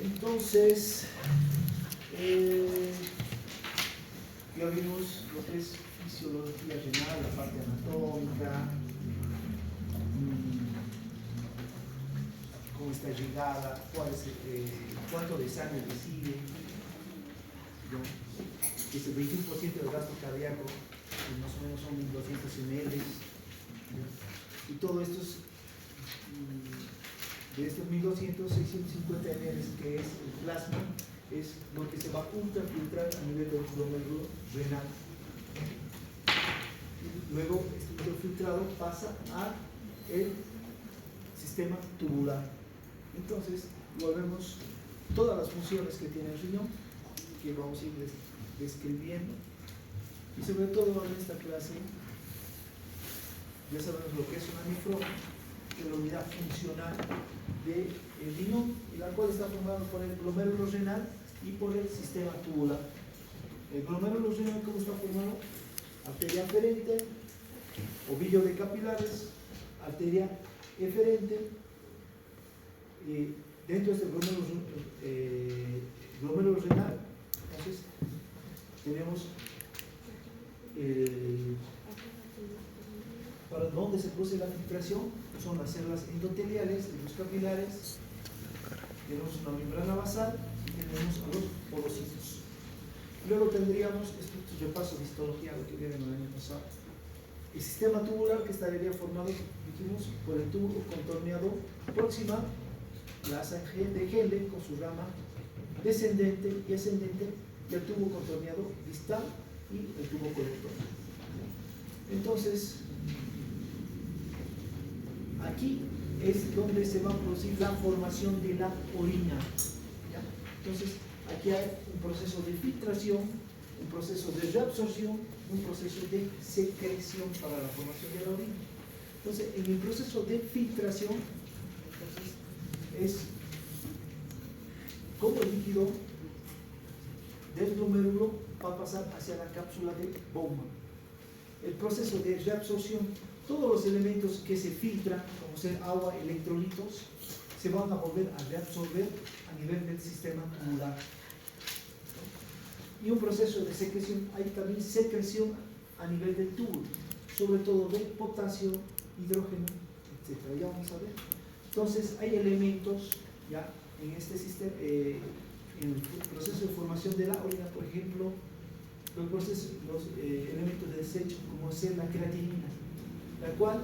Entonces, ya vimos lo que es fisiología renal, la parte anatómica, cómo está llegada, cuánto de sangre recibe, ¿no? Que es el 21% del gasto cardíaco, que más o menos son 1200 ml, ¿no? Y todo esto es de estos 1200, 650 ml, que es el plasma, es lo que se va a ultrafiltrar a nivel del glomérulo renal. Luego, este ultrafiltrado pasa a el sistema tubular. Entonces, volvemos todas las funciones que tiene el riñón, que vamos a ir describiendo. Y sobre todo en esta clase, ya sabemos lo que es una nefrona, que es la unidad funcional del riñón, y la cual está formada por el glomérulo renal y por el sistema tubular. El glomérulo renal, ¿cómo está formado? Arteria aferente, ovillo de capilares, arteria eferente. Dentro de este glomérulo renal, entonces tenemos para donde se produce la filtración, son las células endoteliales de los capilares. Tenemos una membrana basal y tenemos a los porocitos. Luego tendríamos, esto es repaso de histología, lo que vieron el año pasado, el sistema tubular, que estaría formado, dijimos, por el tubo contorneado proximal, la asa de Henle con su rama descendente y ascendente, y el tubo contorneado distal y el tubo colector. Entonces, aquí es donde se va a producir la formación de la orina, ¿ya? Entonces, aquí hay un proceso de filtración, un proceso de reabsorción, un proceso de secreción para la formación de la orina. Entonces, en el proceso de filtración, entonces, es como el líquido del glomérulo va a pasar hacia la cápsula de Bowman. El proceso de reabsorción, todos los elementos que se filtran, como ser agua, electrolitos, se van a volver a reabsorber a nivel del sistema tubular. Y un proceso de secreción, hay también secreción a nivel del túbulo, sobre todo de potasio, hidrógeno, etc. Ya vamos a ver. Entonces, hay elementos ya en este sistema, en el proceso de formación de la orina, por ejemplo, los elementos de desecho, como ser la creatinina, la cual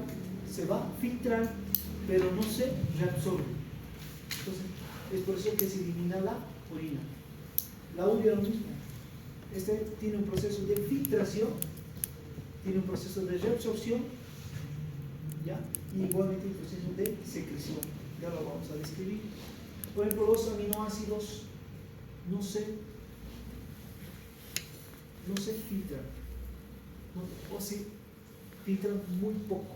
se va a filtrar, pero no se reabsorbe. Entonces, es por eso que se elimina la orina. La urea es lo mismo. Este tiene un proceso de filtración, tiene un proceso de reabsorción, ¿ya? Y igualmente un proceso de secreción. Ya lo vamos a describir. Por ejemplo, los aminoácidos no se filtran, o se filtran muy poco.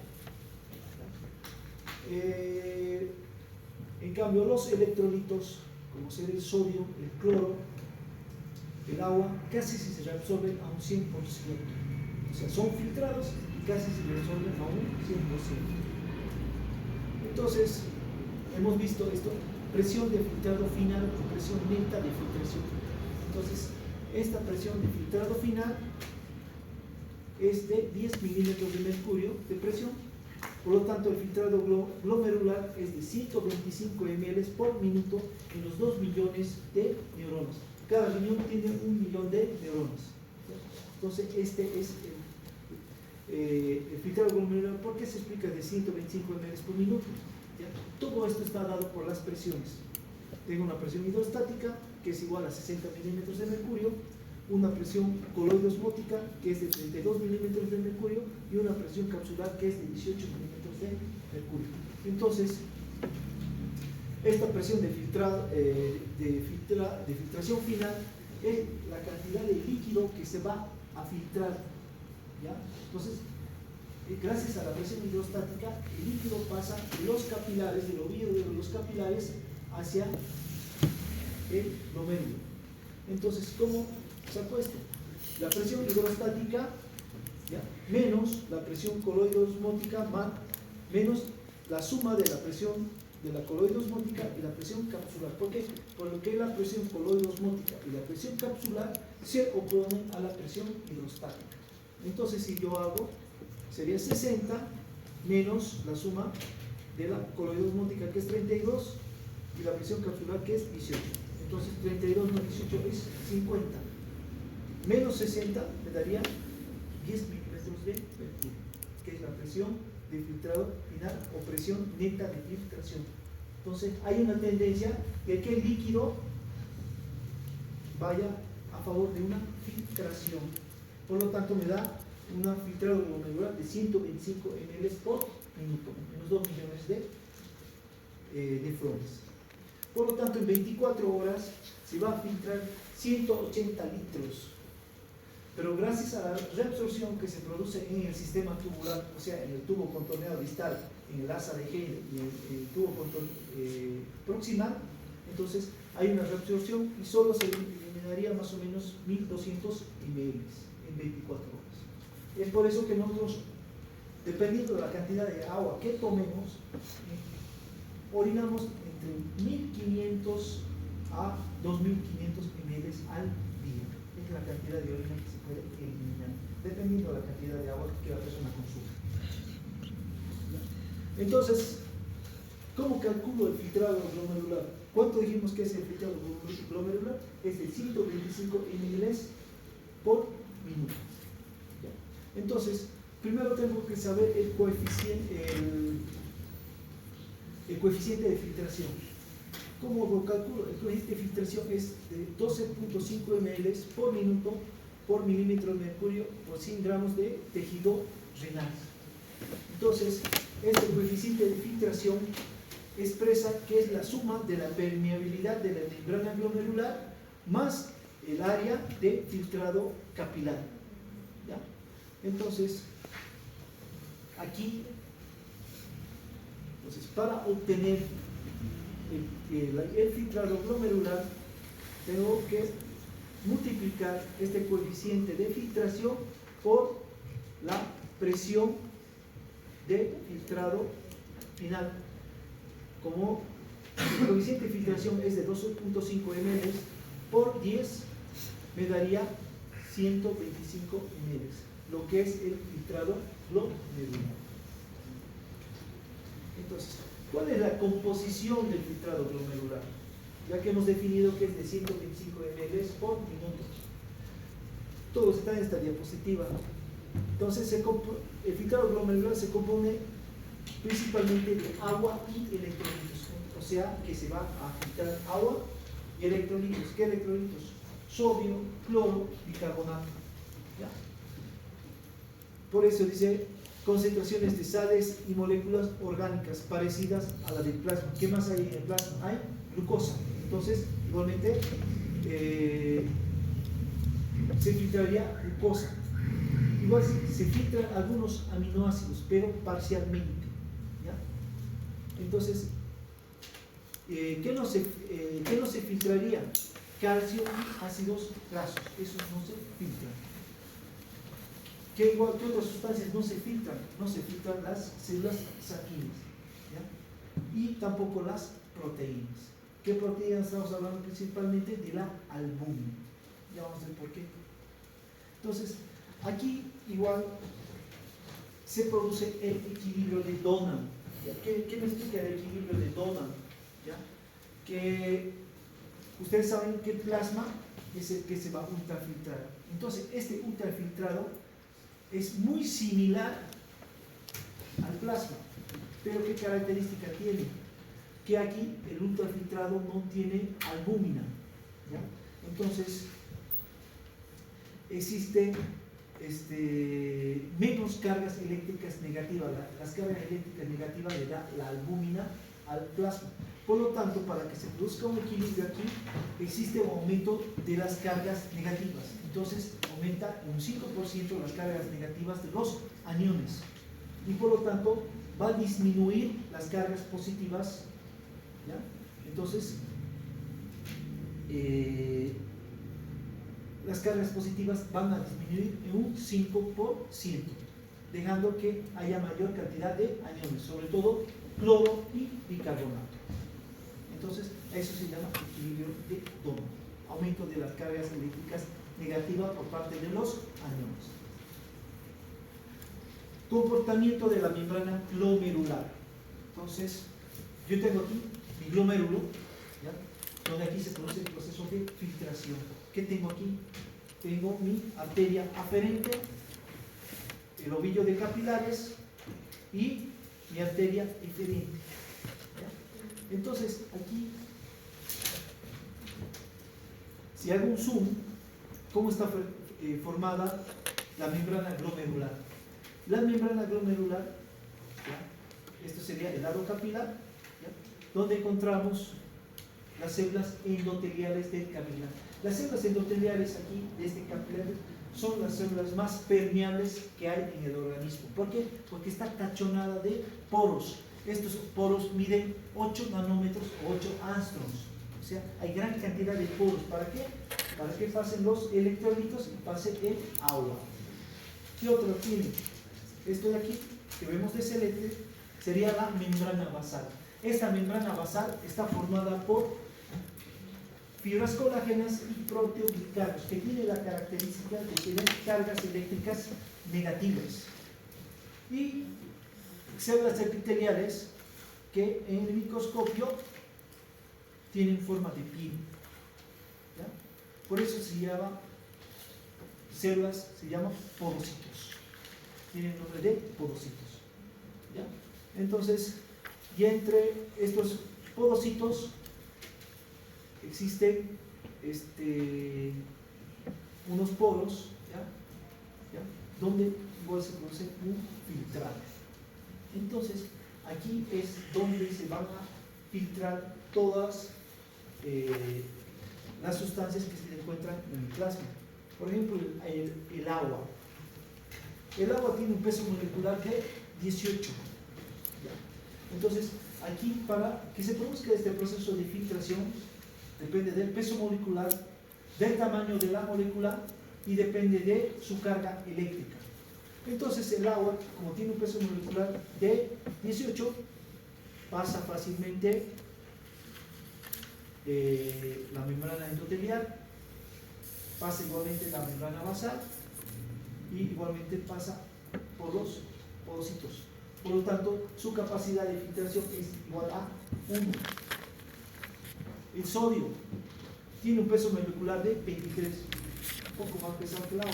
En cambio, los electrolitos, como ser el sodio, el cloro, el agua, casi se reabsorben a un 100%. O sea, son filtrados y casi se reabsorben a un 100%. Entonces, hemos visto esto, presión de filtrado final y presión neta de filtración. Entonces, esta presión de filtrado final es de 10 milímetros de mercurio de presión. Por lo tanto, el filtrado glomerular es de 125 ml por minuto en los 2 millones de neuronas. Cada riñón tiene 1 millón de neuronas. Entonces, este es el filtrado glomerular. ¿Por qué se explica de 125 ml por minuto? ¿Ya? Todo esto está dado por las presiones. Tengo una presión hidrostática, que es igual a 60 milímetros de mercurio, una presión coloidosmótica, que es de 32 milímetros de mercurio, y una presión capsular, que es de 18 milímetros de mercurio. Entonces, esta presión de filtración final es la cantidad de líquido que se va a filtrar, ¿ya? Entonces, gracias a la presión hidrostática, el líquido pasa de los capilares, del ovillo de los capilares, hacia el glomérulo. Entonces, ¿cómo saco esto? La presión hidrostática, ¿ya?, menos la presión coloidosmótica, menos la suma de la presión de la coloide osmótica y la presión capsular. ¿Por qué? Porque la presión coloide osmótica y la presión capsular se oponen a la presión hidrostática. Entonces, si yo hago, sería 60 menos la suma de la coloide osmótica, que es 32, y la presión capsular, que es 18. Entonces, 32 más 18 es 50. Menos 60 me daría 10 milímetros de mercurio, que es la presión de filtrado final o presión neta de filtración. Entonces, hay una tendencia de que el líquido vaya a favor de una filtración. Por lo tanto, me da un filtrado glomerular de 125 ml por minuto, menos 2 millones de frones. Por lo tanto, en 24 horas se va a filtrar 180 litros. Pero gracias a la reabsorción que se produce en el sistema tubular, o sea, en el tubo contorneado distal, en el asa de Henle y en el tubo proximal, entonces hay una reabsorción y solo se eliminaría más o menos 1200 ml en 24 horas. Es por eso que nosotros, dependiendo de la cantidad de agua que tomemos, orinamos entre 1500 a 2500 ml al día. Es la cantidad de orina que se puede eliminar, dependiendo de la cantidad de agua que la persona consume. Entonces, ¿cómo calculo el filtrado glomerular? ¿Cuánto dijimos que es el filtrado glomerular? Es de 125 ml por minuto. Entonces, primero tengo que saber el coeficiente de filtración. ¿Cómo lo calculo? El coeficiente de filtración es de 12.5 ml por minuto por milímetro de mercurio por 100 gramos de tejido renal. Entonces, este coeficiente de filtración expresa que es la suma de la permeabilidad de la membrana glomerular más el área de filtrado capilar. ¿Ya? Entonces, aquí, para obtener el filtrado glomerular, tengo que multiplicar este coeficiente de filtración por la presión de filtrado final. Como el coeficiente de filtración es de 12.5 ml por 10, me daría 125 ml, lo que es el filtrado glomerular. Entonces, ¿cuál es la composición del filtrado glomerular? Ya que hemos definido que es de 125 ml por minuto. Todo está en esta diapositiva. Entonces, el filtrado glomerular se compone principalmente de agua y electrolitos. O sea, que se va a filtrar agua y electrolitos. ¿Qué electrolitos? Sodio, cloro, bicarbonato. ¿Ya? Por eso dice concentraciones de sales y moléculas orgánicas parecidas a la del plasma. ¿Qué más hay en el plasma? Hay glucosa. Entonces, igualmente, se filtraría glucosa. Igual se filtran algunos aminoácidos, pero parcialmente. ¿Ya? Entonces, ¿qué no se filtraría? Calcio y ácidos grasos. Esos no se filtran. ¿Qué otras sustancias no se filtran? No se filtran las células sanguíneas, ¿ya? Y tampoco las proteínas. ¿Qué proteínas estamos hablando? Principalmente de la albúmina. Ya vamos a ver por qué. Entonces, aquí igual se produce el equilibrio de Donham. ¿Qué me explica el equilibrio de Donham? ¿Ya? Que ustedes saben que el plasma es el que se va a ultrafiltrar. Entonces, este ultrafiltrado es muy similar al plasma, pero ¿qué característica tiene? Que aquí el ultrafiltrado no tiene albúmina, ¿ya? Entonces existe menos cargas eléctricas negativas. Las cargas eléctricas negativas le da la albúmina al plasma. Por lo tanto, para que se produzca un equilibrio aquí, existe un aumento de las cargas negativas. Entonces, aumenta un 5% las cargas negativas de los aniones. Y por lo tanto, va a disminuir las cargas positivas. ¿Ya? Entonces, las cargas positivas van a disminuir en un 5%, dejando que haya mayor cantidad de aniones, sobre todo cloro y bicarbonato. Entonces, eso se llama equilibrio de Dono, aumento de las cargas eléctricas negativas por parte de los aniones. Comportamiento de la membrana glomerular. Entonces, yo tengo aquí mi glomérulo, ¿ya? Donde aquí se produce el proceso de filtración. ¿Qué tengo aquí? Tengo mi arteria aferente, el ovillo de capilares y mi arteria eferente. ¿Ya? Entonces, aquí, si hago un zoom, ¿cómo está formada la membrana glomerular? La membrana glomerular, ¿ya? Esto sería el aro capilar, ¿ya? Donde encontramos las células endoteliales del capilar. Las células endoteliales aquí, de este capilar, son las células más permeables que hay en el organismo. ¿Por qué? Porque está tachonada de poros. Estos poros miden 8 nanómetros o 8 angstroms. O sea, hay gran cantidad de poros. ¿Para qué? Para que pasen los electrolitos y pase el agua. ¿Qué otro tiene? Esto de aquí, que vemos de celeste, sería la membrana basal. Esta membrana basal está formada por fibras colágenas y proteoglicanos, que tiene la característica de tener cargas eléctricas negativas. Y células epiteliales que en el microscopio tienen forma de pin. ¿Ya? Por eso se llama células, se llaman podocitos. Tienen el nombre de podocitos. ¿Ya? Entonces, y entre estos podocitos existen unos poros, ¿ya? Donde igual se produce un filtrado. Entonces, aquí es donde se van a filtrar todas las sustancias que se encuentran en el plasma. Por ejemplo, el agua. El agua tiene un peso molecular de 18. ¿Ya? Entonces, aquí para que se produzca este proceso de filtración, depende del peso molecular, del tamaño de la molécula y depende de su carga eléctrica. Entonces el agua, como tiene un peso molecular de 18, pasa fácilmente la membrana endotelial, pasa igualmente la membrana basal y igualmente pasa por los podocitos. Por lo tanto, su capacidad de filtración es igual a 1. El sodio tiene un peso molecular de 23, un poco más pesado que el agua,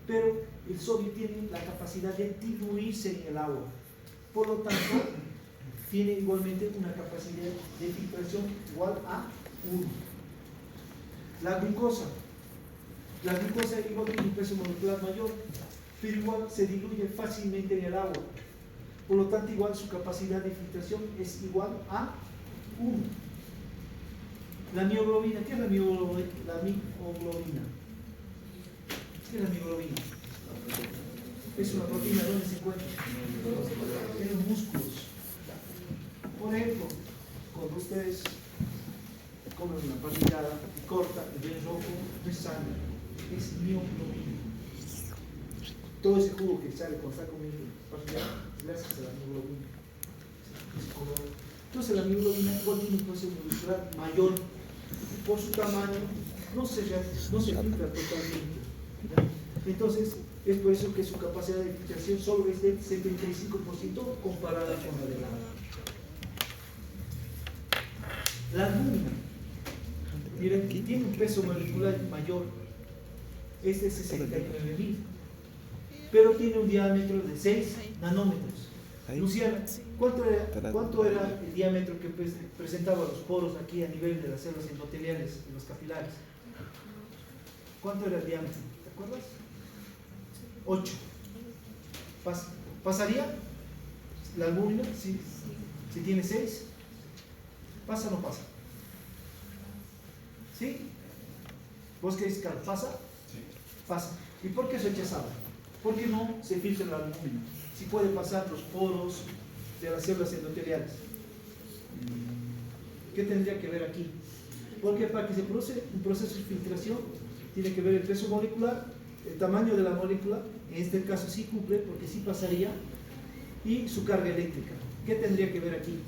pero el sodio tiene la capacidad de diluirse en el agua. Por lo tanto, tiene igualmente una capacidad de filtración igual a 1. La glucosa igual tiene un peso molecular mayor, pero igual se diluye fácilmente en el agua. Por lo tanto, igual su capacidad de filtración es igual a 1. La mioglobina, ¿qué es la mioglobina? ¿Qué es la mioglobina? Es una proteína, ¿dónde se encuentra? En los músculos. Por ejemplo, cuando ustedes comen una parrillada y cortan y ven rojo, no es sangre, es mioglobina. Todo ese jugo que sale cuando está comiendo parrillada, gracias a la mioglobina. Entonces la mioglobina igual tiene un proceso molecular mayor. Por su tamaño no se filtra totalmente, ¿ya? Entonces es por eso que su capacidad de filtración solo es del 75% comparada con la del agua. La albúmina, miren, tiene un peso molecular mayor, es de 69.000, pero tiene un diámetro de 6 nanómetros. Luciana, ¿cuánto era el diámetro que presentaba los poros aquí a nivel de las células endoteliales y los capilares? ¿Cuánto era el diámetro? ¿Te acuerdas? 8. ¿Pasaría la albúmina si tiene 6? ¿Pasa o no pasa? ¿Sí? ¿Vos crees que pasa? Sí. Pasa. ¿Y por qué se rechazaba? ¿Por qué no se filtra la albúmina? Si puede pasar los poros de las células endoteliales. ¿Qué tendría que ver aquí? Porque para que se produzca un proceso de filtración tiene que ver el peso molecular, el tamaño de la molécula, en este caso sí cumple porque sí pasaría, y su carga eléctrica. ¿Qué tendría que ver aquí?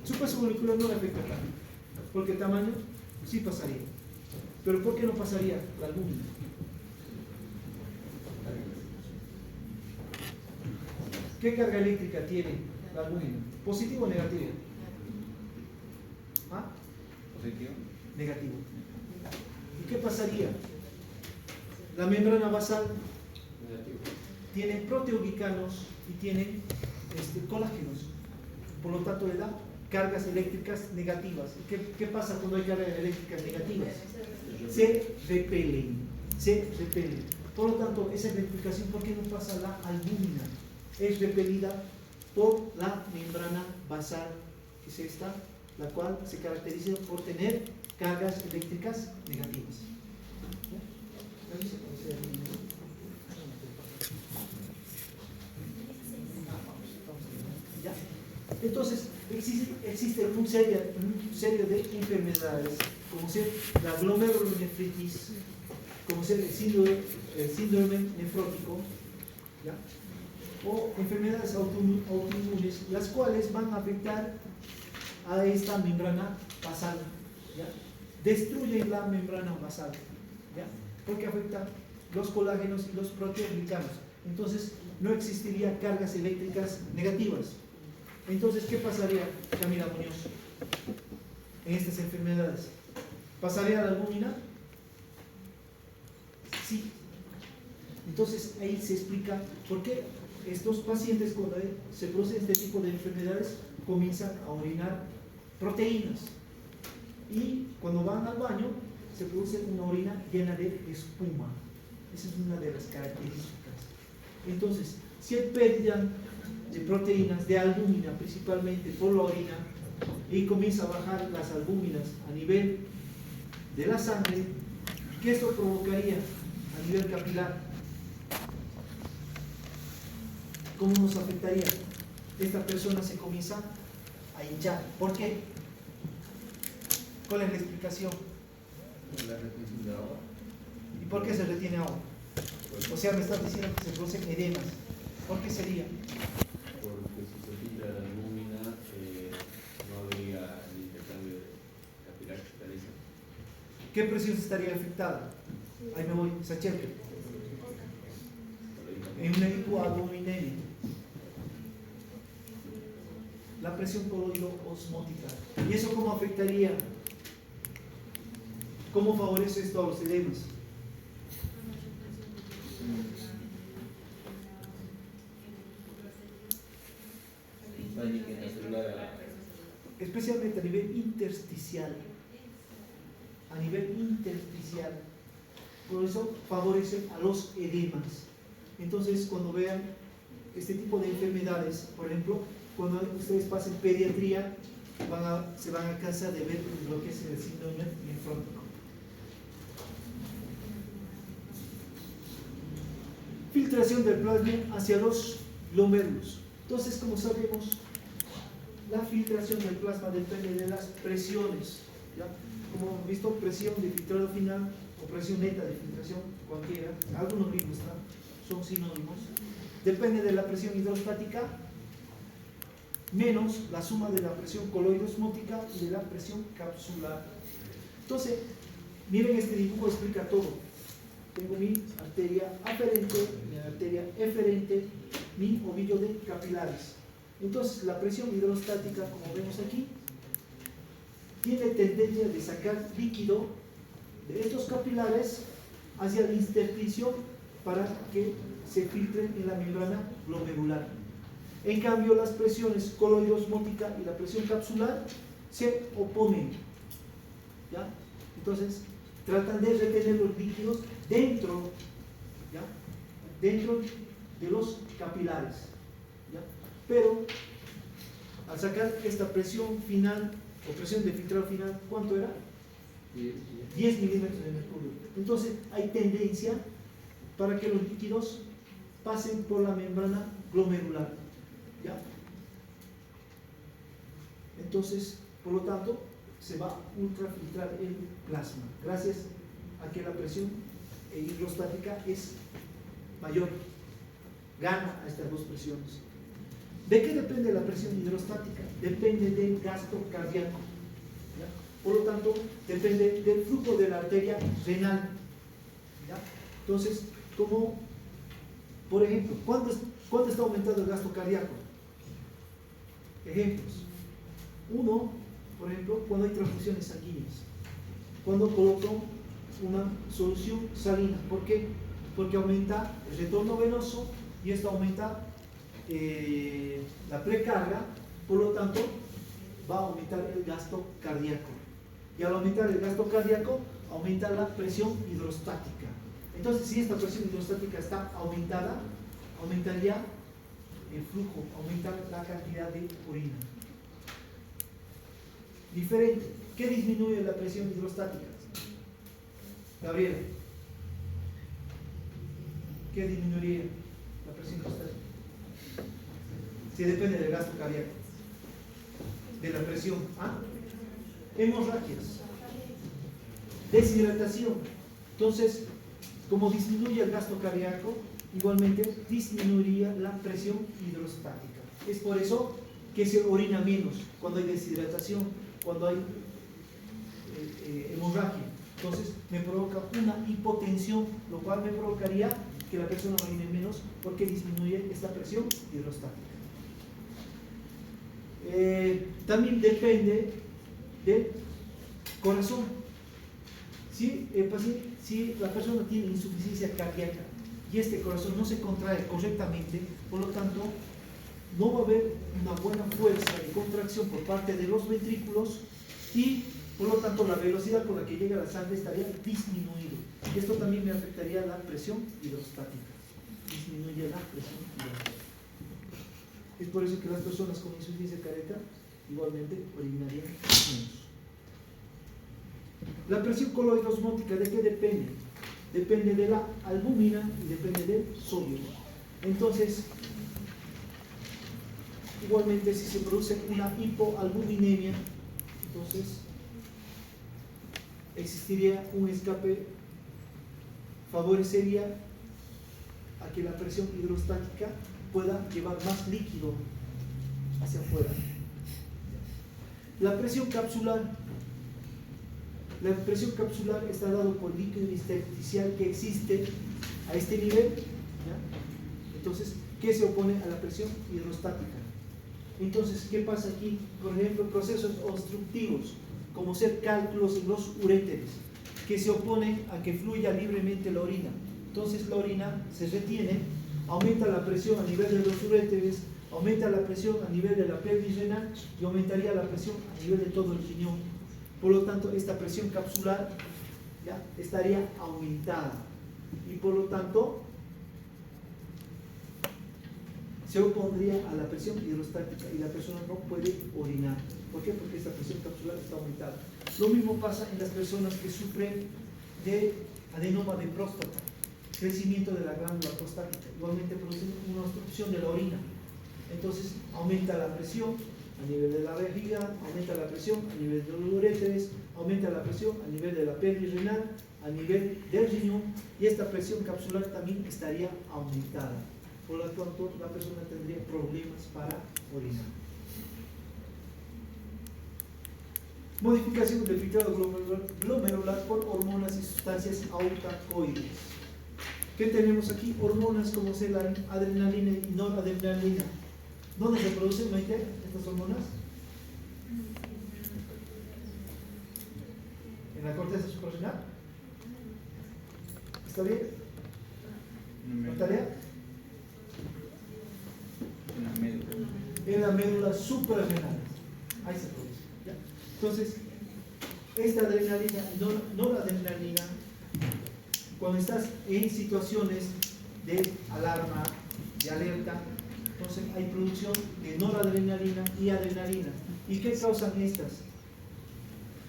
Su peso molecular no le afecta tanto, porque el tamaño sí pasaría. Pero ¿por qué no pasaría la albúmina? ¿Qué carga eléctrica tiene la albúmina? ¿Positivo o negativo? ¿Ah? Positivo. Negativo. ¿Y qué pasaría? La membrana basal Negativo. tiene proteoglicanos y tiene colágenos. Por lo tanto, le da cargas eléctricas negativas. ¿Qué pasa cuando hay cargas eléctricas negativas? Se repelen. Por lo tanto, esa electrificación, ¿por qué no pasa la albúmina? Es repelida por la membrana basal, que es esta, la cual se caracteriza por tener cargas eléctricas negativas. ¿Ya? Entonces, existe un serio de enfermedades, como ser la glomerulonefritis, como ser el síndrome nefrótico, ¿ya? O enfermedades autoinmunes, las cuales van a afectar a esta membrana basal, ¿ya? Destruyen la membrana basal, ¿ya? Porque afecta los colágenos y los proteoglicanos. Entonces, no existiría cargas eléctricas negativas. Entonces, ¿qué pasaría, Camila Muñoz, en estas enfermedades? ¿Pasaría la albúmina? Sí. Entonces, ahí se explica por qué estos pacientes, cuando se producen este tipo de enfermedades, comienzan a orinar proteínas. Y cuando van al baño, se produce una orina llena de espuma. Esa es una de las características. Entonces, si hay pérdida de proteínas, de albúmina, principalmente por la orina, y comienza a bajar las albúminas a nivel de la sangre, ¿qué esto provocaría a nivel capilar? ¿Cómo nos afectaría? Esta persona se comienza a hinchar. ¿Por qué? ¿Cuál es la explicación? La retención de agua. ¿Y por qué se retiene agua? O sea, me estás diciendo que se producen edemas. ¿Por qué sería? Porque si se filtra la albúmina, no habría el intercambio capilar que se realiza. ¿Qué presión estaría afectada? Ahí me voy, Sachet. En un hipoalbuminemia. La presión coloidosmótica. ¿Y eso cómo afectaría? ¿Cómo favorece esto a los edemas? Especialmente a nivel intersticial. A nivel intersticial. Por eso favorece a los edemas. Entonces, cuando vean este tipo de enfermedades, por ejemplo, cuando ustedes pasen pediatría, se van a cansar de ver lo que es el síndrome nefrótico. Filtración del plasma hacia los glomérulos. Entonces, como sabemos, la filtración del plasma depende de las presiones, ¿ya? Como hemos visto, presión de filtrado final o presión neta de filtración, cualquiera, algunos libros son sinónimos. Depende de la presión hidrostática menos la suma de la presión coloidosmótica y de la presión capsular. Entonces, miren, este dibujo explica todo. Tengo mi arteria aferente, mi arteria eferente, mi ovillo de capilares. Entonces, la presión hidrostática, como vemos aquí, tiene tendencia de sacar líquido de estos capilares hacia el intersticio para que se filtren en la membrana glomerular. En cambio, las presiones coloidosmótica y la presión capsular se oponen, ¿ya? Entonces, tratan de retener los líquidos dentro, ¿ya? Dentro de los capilares, ¿ya? Pero, al sacar esta presión final, o presión de filtrado final, ¿cuánto era? 10 milímetros de mercurio. Entonces, hay tendencia para que los líquidos pasen por la membrana glomerular, ¿ya? Entonces, por lo tanto, se va a ultrafiltrar el plasma, gracias a que la presión hidrostática es mayor, gana a estas dos presiones. ¿De qué depende la presión hidrostática? Depende del gasto cardíaco. ¿Ya? Por lo tanto, depende del flujo de la arteria renal. ¿Ya? Entonces, como, por ejemplo, ¿cuándo está aumentado el gasto cardíaco? Ejemplos. Uno, por ejemplo, cuando hay transfusiones sanguíneas. Cuando coloco una solución salina. ¿Por qué? Porque aumenta el retorno venoso y esto aumenta la precarga, por lo tanto va a aumentar el gasto cardíaco. Y al aumentar el gasto cardíaco, aumenta la presión hidrostática. Entonces, si esta presión hidrostática está aumentada, aumentaría el flujo, aumenta la cantidad de orina. Diferente. ¿Qué disminuye la presión hidrostática? Gabriela. ¿Qué disminuiría la presión hidrostática? Si depende del gasto cardíaco, de la presión. Hemorragias, deshidratación. Entonces, como disminuye el gasto cardíaco, igualmente disminuiría la presión hidrostática. Es por eso que se orina menos cuando hay deshidratación, cuando hay hemorragia. Entonces me provoca una hipotensión, lo cual me provocaría que la persona orine menos porque disminuye esta presión hidrostática. También depende del corazón. Si la persona tiene insuficiencia cardíaca y este corazón no se contrae correctamente, por lo tanto no va a haber una buena fuerza de contracción por parte de los ventrículos y por lo tanto la velocidad con la que llega la sangre estaría disminuida. Esto también me afectaría la presión hidrostática. Disminuye la presión hidrostática. Es por eso que las personas con insuficiencia cardíaca igualmente orinarían menos. La presión coloidosmótica, ¿de qué depende? Depende de la albúmina y depende del sodio. Entonces, igualmente si se produce una hipoalbuminemia, entonces existiría un escape, favorecería a que la presión hidrostática pueda llevar más líquido hacia afuera. La presión capsular está dado por líquido intersticial que existe a este nivel, ¿ya? Entonces, ¿qué se opone a la presión hidrostática? Entonces, ¿qué pasa aquí? Por ejemplo, procesos obstructivos, como ser cálculos en los uréteres, que se oponen a que fluya libremente la orina. Entonces, la orina se retiene, aumenta la presión a nivel de los uréteres, aumenta la presión a nivel de la pelvis renal y aumentaría la presión a nivel de todo el riñón. Por lo tanto, esta presión capsular ya estaría aumentada y por lo tanto se opondría a la presión hidrostática y la persona no puede orinar. ¿Por qué? Porque esta presión capsular está aumentada. Lo mismo pasa en las personas que sufren de adenoma de próstata, crecimiento de la glándula prostática. Igualmente producen una obstrucción de la orina. Entonces aumenta la presión a nivel de la vejiga, aumenta la presión a nivel de los uréteres, aumenta la presión a nivel de la pelvis renal, a nivel del riñón, y esta presión capsular también estaría aumentada. Por lo tanto, la persona tendría problemas para orinar. Modificación del filtrado glomerular por hormonas y sustancias autacoides. ¿Qué tenemos aquí? Hormonas como es la adrenalina y noradrenalina. ¿Dónde se producen, Maite, estas hormonas? ¿En la corteza suprarrenal? ¿Está bien? ¿La tarea? En la médula suprarrenal. Ahí se produce. ¿Ya? Entonces, esta adrenalina, noradrenalina, cuando estás en situaciones de alarma, de alerta, entonces hay producción de noradrenalina y adrenalina. ¿Y qué causan estas?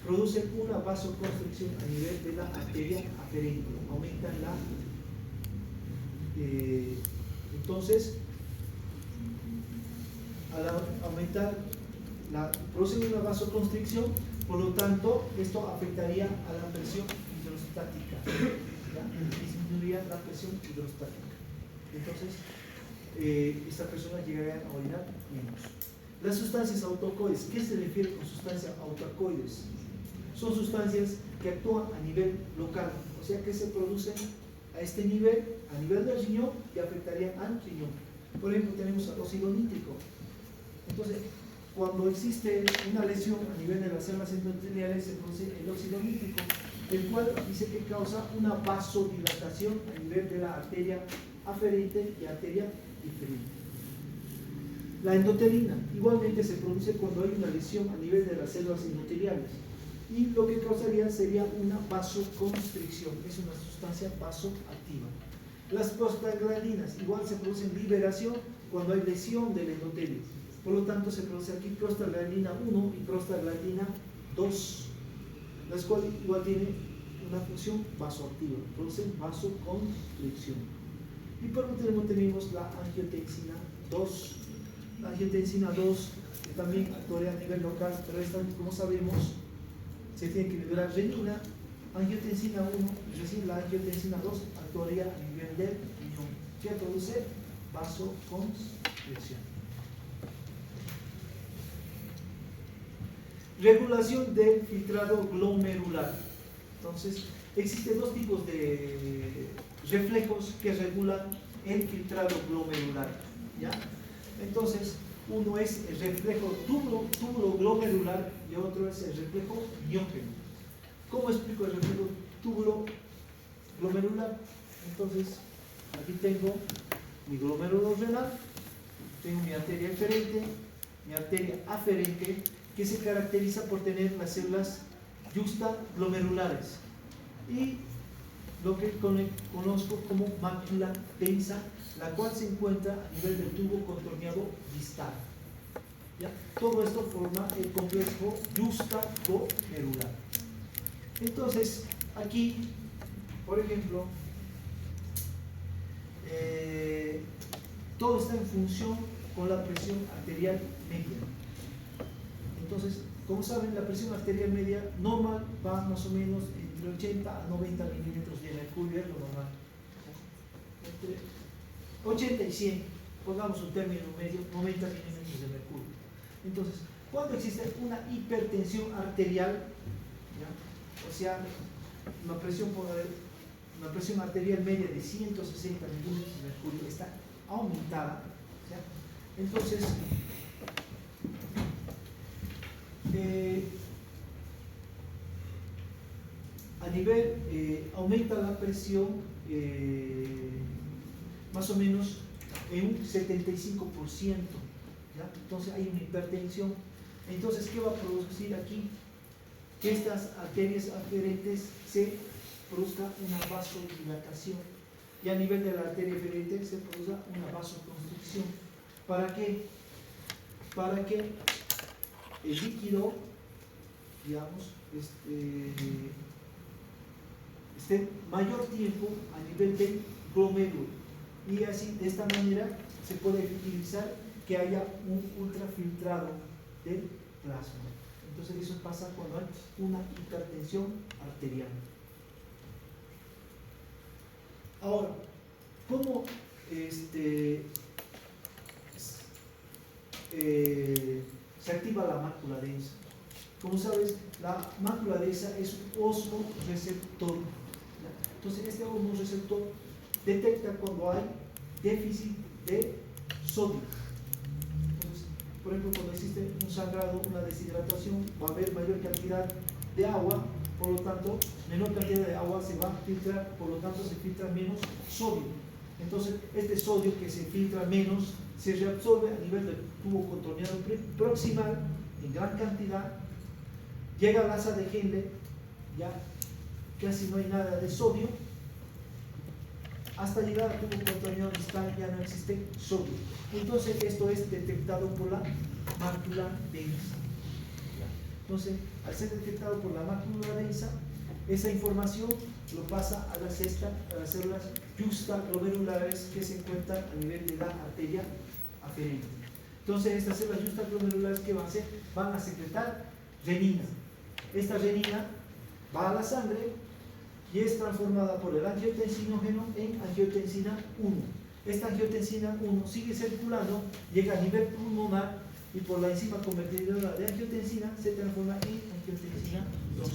Producen una vasoconstricción a nivel de la arteria aferente, aumentan la... entonces, al aumentar, producen una vasoconstricción, por lo tanto, esto afectaría a la presión hidrostática, ¿ya? Disminuiría la presión hidrostática. Entonces, esta persona llegaría a orinar menos. Las sustancias autocoides, ¿qué se refiere con sustancias autocoides? Son sustancias que actúan a nivel local, o sea que se producen a este nivel, a nivel del riñón, y afectarían al riñón. Por ejemplo, tenemos el óxido nítrico. Entonces, cuando existe una lesión a nivel de las células endoteliales, se produce el óxido nítrico, el cual dice que causa una vasodilatación a nivel de la arteria aferente y arteria diferente. La endotelina igualmente se produce cuando hay una lesión a nivel de las células endoteliales, y lo que causaría sería una vasoconstricción, es una sustancia vasoactiva. Las prostaglandinas igual se producen liberación cuando hay lesión del endotelio, por lo tanto se produce aquí prostaglandina 1 y prostaglandina 2, las cuales igual tienen una función vasoactiva, producen vasoconstricción. Y por último tenemos la angiotensina 2. La angiotensina 2, que también actuaría a nivel local, pero esta, como sabemos, se tiene que liberar renina, angiotensina 1, es decir, la angiotensina 2 actuaría a nivel del riñón, que produce vasoconstricción. Regulación del filtrado glomerular. Entonces, existen dos tipos de reflejos que regulan el filtrado glomerular, ¿ya? Entonces, uno es el reflejo túbulo glomerular y otro es el reflejo miógeno. ¿Cómo explico el reflejo túbulo glomerular? Entonces, aquí tengo mi glomérulo renal, tengo mi arteria eferente, mi arteria aferente, que se caracteriza por tener las células yuxtaglomerulares y lo que conozco como mácula densa, la cual se encuentra a nivel del tubo contorneado distal. ¿Ya? Todo esto forma el complejo yuxtaglomerular. Entonces, aquí, por ejemplo, todo está en función con la presión arterial media. Entonces, como saben, la presión arterial media normal va más o menos entre 80 a 90 milímetros de mercurio, es lo normal. Entre 80 y 100, pongamos un término medio, 90 milímetros de mercurio. Entonces, cuando existe una hipertensión arterial, ¿ya? O sea, una presión arterial media de 160 milímetros de mercurio está aumentada, ¿ya? Entonces, a nivel, aumenta la presión más o menos en un 75%, ¿ya? Entonces hay una hipertensión. Entonces, ¿qué va a producir aquí? Que estas arterias aferentes se produzca una vasodilatación, y a nivel de la arteria aferente se produzca una vasoconstricción. ¿Para qué? Para que el líquido, digamos, esté mayor tiempo a nivel del glomérulo, y así, de esta manera, se puede utilizar que haya un ultrafiltrado del plasma. Entonces, eso pasa cuando hay una hipertensión arterial. Ahora, ¿cómo se activa la mácula densa? Como sabes, la mácula densa es un osmoreceptor. Entonces, este osmoreceptor detecta cuando hay déficit de sodio. Entonces, por ejemplo, cuando existe un sangrado, una deshidratación, va a haber mayor cantidad de agua, por lo tanto, menor cantidad de agua se va a filtrar, por lo tanto, se filtra menos sodio. Entonces, este sodio que se filtra menos se reabsorbe a nivel del tubo contorneado proximal en gran cantidad, llega al asa de Henle, ya casi no hay nada de sodio, hasta llegar al tubo contorneado distal ya no existe sodio. Entonces, esto es detectado por la mácula densa. Entonces, al ser detectado por la mácula densa, esa información lo pasa a las células yuxtaglomerulares que se encuentran a nivel de la arteria aferente. Entonces, estas células yuxtaglomerulares, ¿qué van a hacer? Van a secretar renina. Esta renina va a la sangre y es transformada por el angiotensinógeno en angiotensina 1. esta angiotensina 1 sigue circulando, llega a nivel pulmonar y por la enzima convertidora de angiotensina se transforma en angiotensina 2.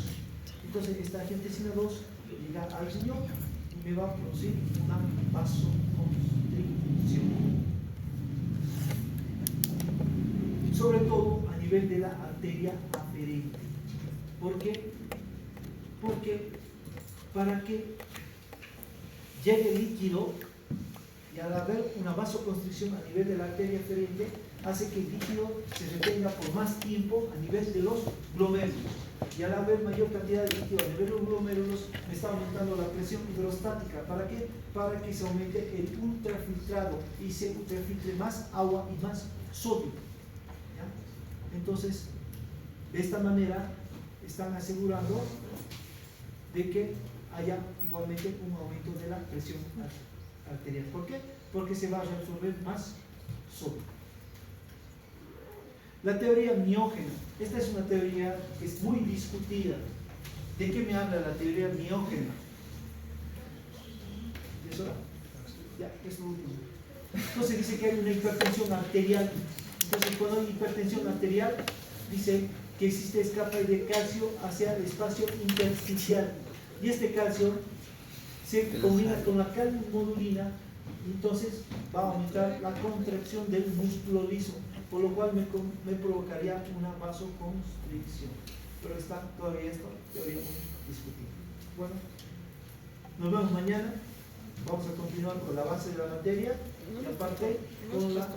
Entonces esta angiotensina 2 llega al riñón y me va a producir una vasoconstricción. Sobre todo a nivel de la arteria aferente. ¿Por qué? Porque para que llegue el líquido y al haber una vasoconstricción a nivel de la arteria aferente hace que el líquido se retenga por más tiempo a nivel de los glomérulos. Y al haber mayor cantidad de líquido a nivel de los glomérulos me está aumentando la presión hidrostática. ¿Para qué? Para que se aumente el ultrafiltrado y se ultrafiltre más agua y más sodio. ¿Ya? Entonces, de esta manera están asegurando de que haya igualmente un aumento de la presión arterial. ¿Por qué? Porque se va a reabsorber más sodio. La teoría miógena. Esta es una teoría que es muy discutida. ¿De qué me habla la teoría miógena? ¿De eso? Ya, es lo último. Entonces dice que hay una hipertensión arterial. Entonces cuando hay hipertensión arterial, dice que existe escape de calcio hacia el espacio intersticial. Y este calcio se combina con la calmodulina y entonces va a aumentar la contracción del músculo liso, por lo cual me provocaría una vasoconstricción. Pero está todavía esta teoría muy discutida. Bueno, nos vemos mañana. Vamos a continuar con la base de la materia y aparte con la